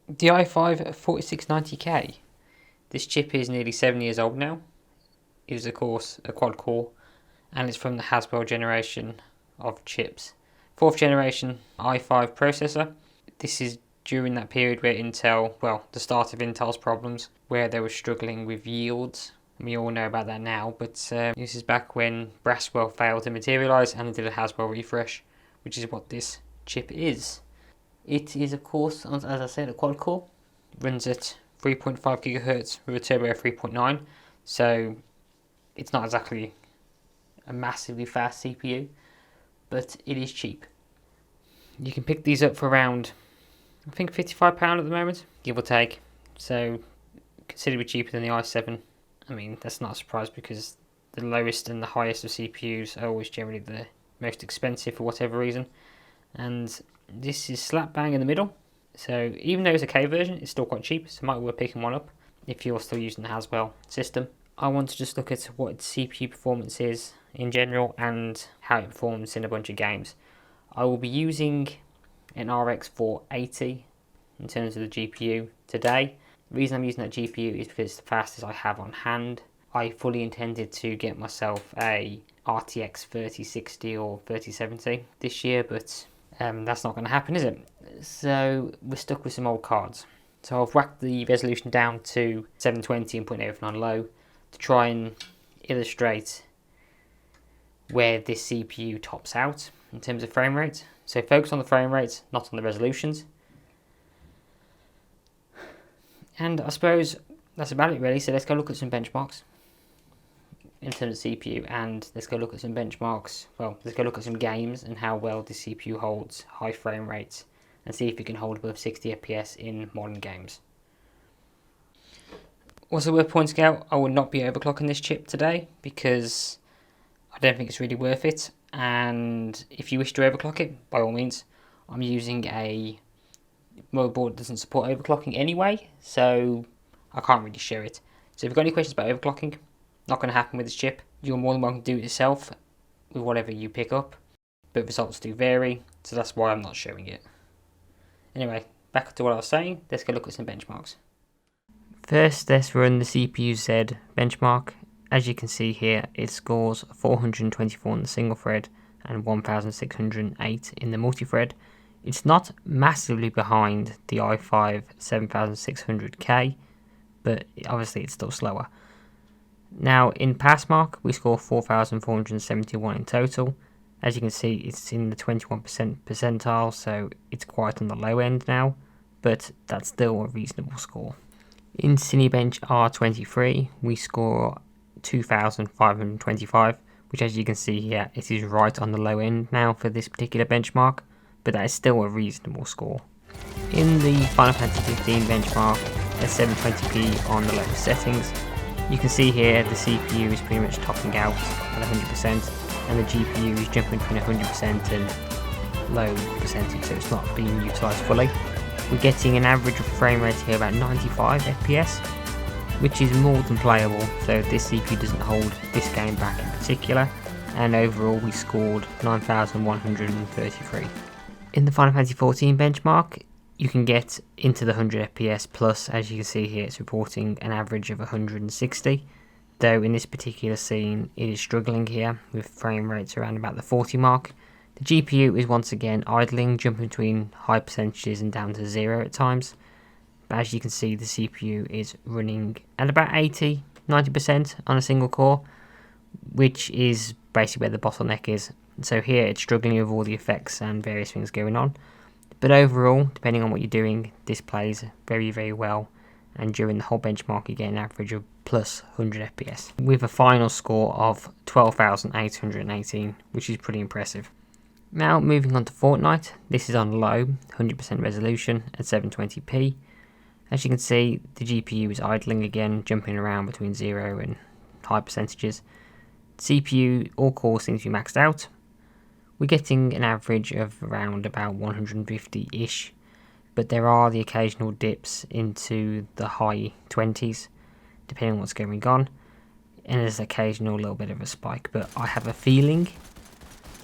The i5 4690K. This chip is nearly 7 years old now. It is of course a quad core, and it's from the Haswell generation of chips. 4th generation i5 processor. This is during that period where the start of Intel's problems, where they were struggling with yields. We all know about that now, but this is back when Braswell failed to materialise and did a Haswell refresh, which is what this chip is. It is, of course, as I said, a quad core. It runs at 3.5 GHz with a turbo of 3.9, so it's not exactly a massively fast CPU, but it is cheap. You can pick these up for around, I think, £55 at the moment, give or take. So considerably cheaper than the i7. I mean, that's not a surprise because the lowest and the highest of CPUs are always generally the most expensive for whatever reason. And this is slap bang in the middle. So even though it's a K version, it's still quite cheap. So it might be worth picking one up if you're still using the Haswell system. I want to just look at what its CPU performance is in general and how it performs in a bunch of games. I will be using an RX 480 in terms of the GPU today. The reason I'm using that GPU is because it's the fastest I have on hand. I fully intended to get myself a RTX 3060 or 3070 this year, but that's not going to happen, is it? So we're stuck with some old cards. So I've whacked the resolution down to 720 and putting everything on low to try and illustrate where this CPU tops out in terms of frame rate. So focus on the frame rates, not on the resolutions. And I suppose that's about it really. So let's go look at some benchmarks in terms of CPU, and let's go look at some benchmarks. Well, let's go look at some games and how well the CPU holds high frame rates and see if it can hold above 60 FPS in modern games. Also worth pointing out, I will not be overclocking this chip today because I don't think it's really worth it. And if you wish to overclock it, by all means, I'm using a motherboard that doesn't support overclocking anyway, so I can't really share it. So if you've got any questions about overclocking, not going to happen with this chip. You're more than welcome to do it yourself with whatever you pick up, but results do vary, so that's why I'm not showing it. Anyway, back to what I was saying, let's go look at some benchmarks. First, let's run the CPU-Z benchmark. As you can see here, it scores 424 in the single thread and 1608 in the multi-thread. It's not massively behind the i5 7600K, but obviously it's still slower. Now in Passmark, we score 4,471 in total. As you can see, it's in the 21% percentile, so it's quite on the low end now, but that's still a reasonable score. In Cinebench R23, we score 2,525, which as you can see here, it is right on the low end now for this particular benchmark, but that is still a reasonable score. In the Final Fantasy 15 benchmark, at 720p on the lowest settings, you can see here the CPU is pretty much topping out at 100%, and the GPU is jumping between 100% and low percentage, so it's not being utilised fully. We're getting an average of frame rate here about 95 FPS, which is more than playable, so this CPU doesn't hold this game back in particular, and overall we scored 9,133. In the Final Fantasy 14 benchmark, you can get into the 100 FPS plus. As you can see here, it's reporting an average of 160, though in this particular scene it is struggling here with frame rates around about the 40 mark. The GPU is once again idling, jumping between high percentages and down to 0 at times. But as you can see, the CPU is running at about 80-90% on a single core, which is basically where the bottleneck is. So here it's struggling with all the effects and various things going on. But overall, depending on what you're doing, this plays very, very well. And during the whole benchmark, you get an average of plus 100 FPS, with a final score of 12,818, which is pretty impressive. Now moving on to Fortnite, this is on low, 100% resolution at 720p. As you can see, the GPU is idling again, jumping around between 0 and high percentages. CPU, all cores seem to be maxed out. We're getting an average of around about 150-ish, but there are the occasional dips into the high 20s, depending on what's going on, and there's occasional little bit of a spike, but I have a feeling,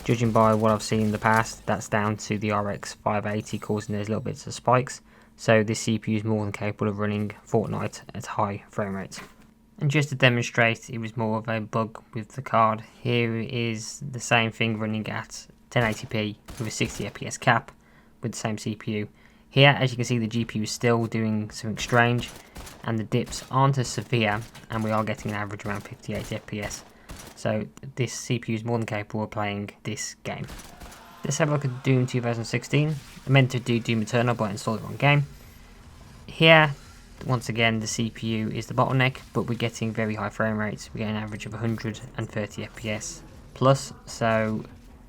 judging by what I've seen in the past, that's down to the RX 580 causing those little bits of spikes. so this CPU is more than capable of running Fortnite at high frame rates. And just to demonstrate it was more of a bug with the card, here is the same thing running at 1080p with a 60 FPS cap with the same CPU. Here, as you can see, the GPU is still doing something strange and the dips aren't as severe, and we are getting an average around 58 FPS. So this CPU is more than capable of playing this game. Let's have a look at Doom 2016. I meant to do Doom Eternal but I installed the wrong game. Here, once again, the CPU is the bottleneck, but we're getting very high frame rates. We get an average of 130 FPS plus, so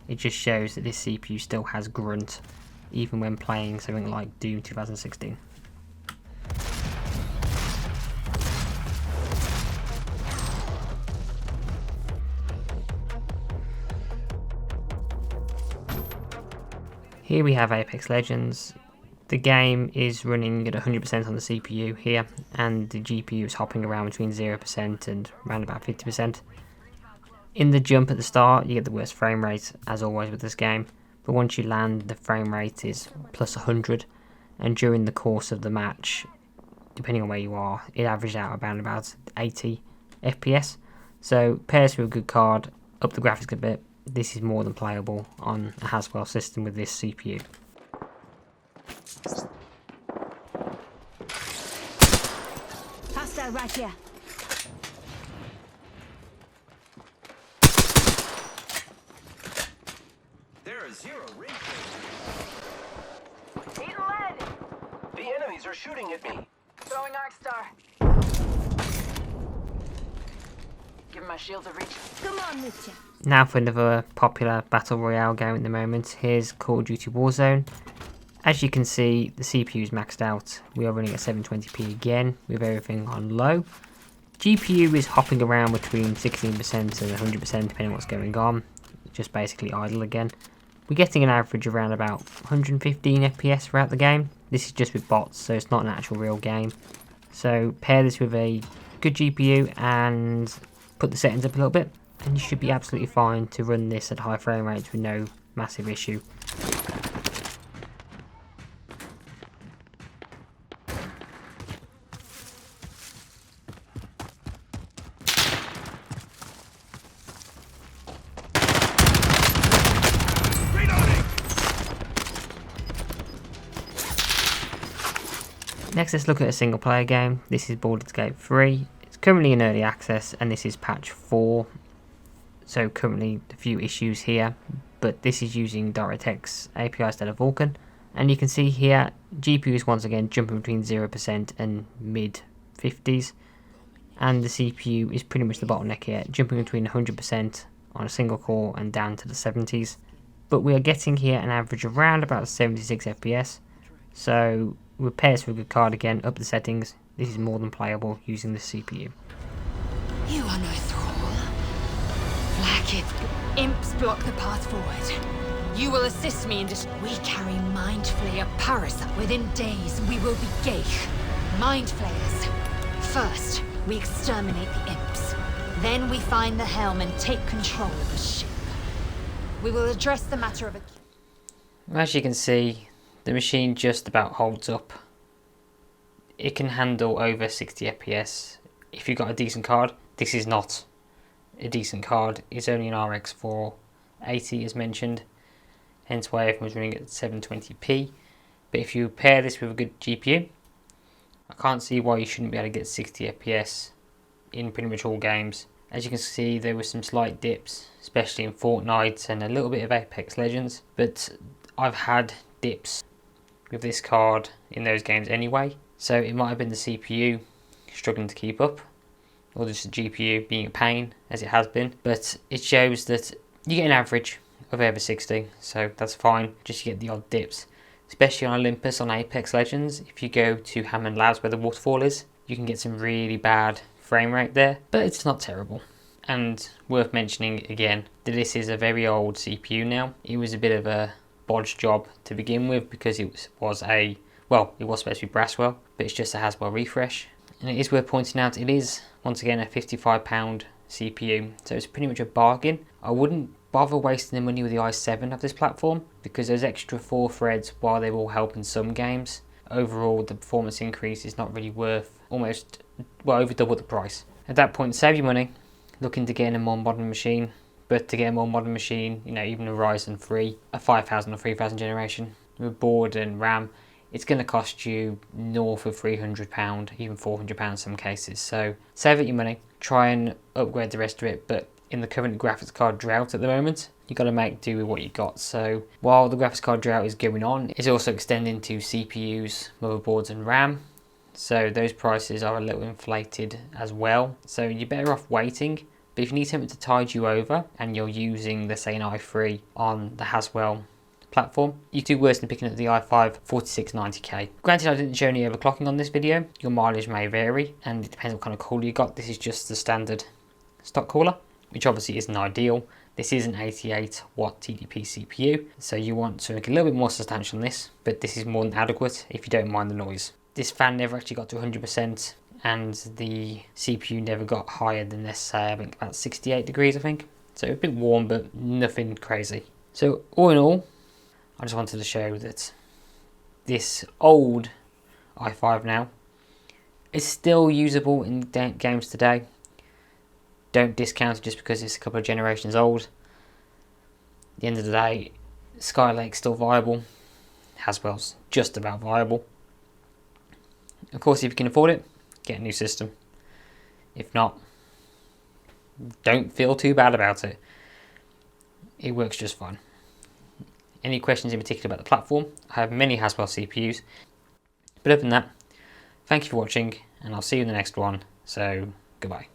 it just shows that this CPU still has grunt even when playing something like Doom 2016. Here we have Apex Legends. The game is running at 100% on the CPU here, and the GPU is hopping around between 0% and around about 50%. In the jump at the start, you get the worst frame rate, as always with this game, but once you land, the frame rate is plus 100, and during the course of the match, depending on where you are, it averaged out around about 80 FPS. So pairs with a good card, up the graphics a bit, this is more than playable on a Haswell system with this CPU. Hostile right here. There is zero ring. Need lead! The enemies are shooting at me. Throwing Arc Star. Give my shield a reach. Come on, Mitcha. Now for another popular Battle Royale game at the moment. Here's Call of Duty Warzone. As you can see, the CPU is maxed out. We are running at 720p again with everything on low. GPU is hopping around between 16% and 100% depending on what's going on. Just basically idle again. We're getting an average around about 115 FPS throughout the game. This is just with bots, so it's not an actual real game. So pair this with a good GPU and put the settings up a little bit, and you should be absolutely fine to run this at high frame rates with no massive issue. Next, let's look at a single player game. This is Baldur's Gate 3. It's currently in early access and this is patch 4. So currently a few issues here, but this is using DirectX API instead of Vulkan. And you can see here, GPU is once again jumping between 0% and mid 50s. And the CPU is pretty much the bottleneck here, jumping between 100% on a single core and down to the 70s. But we are getting here an average of around about 76 FPS. So with pairs for a good card again, up the settings, this is more than playable using the CPU. You are no thrall. Blackith imps block the path forward. You will assist me in We carry Mind Flayer Parasite. Within days, we will be Geich. Mind Flayers. First, we exterminate the imps. Then we find the helm and take control of the ship. We will address the matter of As you can see, the machine just about holds up. It can handle over 60 FPS if you've got a decent card. This is not a decent card. It's only an RX 480 as mentioned, hence why everyone's running at 720p. But if you pair this with a good GPU, I can't see why you shouldn't be able to get 60 FPS in pretty much all games. As you can see, there were some slight dips, especially in Fortnite and a little bit of Apex Legends, but I've had dips with this card in those games anyway, so it might have been the CPU struggling to keep up, or just the GPU being a pain as it has been, but it shows that you get an average of over 60, so that's fine. Just you get the odd dips, especially on Olympus on Apex Legends. If you go to Hammond Labs where the waterfall is, you can get some really bad frame rate there, but it's not terrible. And worth mentioning again that this is a very old CPU now. It was a bit of a bodge job to begin with because it was supposed to be Braswell, but it's just a Haswell refresh. And it is worth pointing out it is once again a £55 CPU, so it's pretty much a bargain. I wouldn't bother wasting the money with the i7 of this platform because those extra 4 threads, while they will help in some games, overall the performance increase is not really worth almost, well, over double the price. At that point, save your money, looking to get in a more modern machine. But to get a more modern machine, you know, even a Ryzen 3, a 5000 or 3000 generation, with board and RAM, it's going to cost you north of £300, even £400 in some cases. So save up your money, try and upgrade the rest of it, but in the current graphics card drought at the moment, you've got to make do with what you got. So while the graphics card drought is going on, it's also extending to CPUs, motherboards and RAM. So those prices are a little inflated as well. So you're better off waiting. But if you need something to tide you over and you're using, let's say, an i3 on the Haswell platform, you do worse than picking up the i5 4690K. Granted, I didn't show any overclocking on this video. Your mileage may vary and it depends what kind of cooler you got. This is just the standard stock cooler, which obviously isn't ideal. This is an 88 watt TDP CPU, so you want something a little bit more substantial than this, but this is more than adequate if you don't mind the noise. This fan never actually got to 100%. And the CPU never got higher than, let's say, I think about 68 degrees, I think. So a bit warm, but nothing crazy. So all in all, I just wanted to show that this old i5 now is still usable in games today. Don't discount it just because it's a couple of generations old. At the end of the day, Skylake's still viable. Haswell's just about viable. Of course, if you can afford it, get a new system. If not, don't feel too bad about it. It works just fine. Any questions in particular about the platform? I have many Haswell CPUs. But other than that, thank you for watching, and I'll see you in the next one. So, goodbye.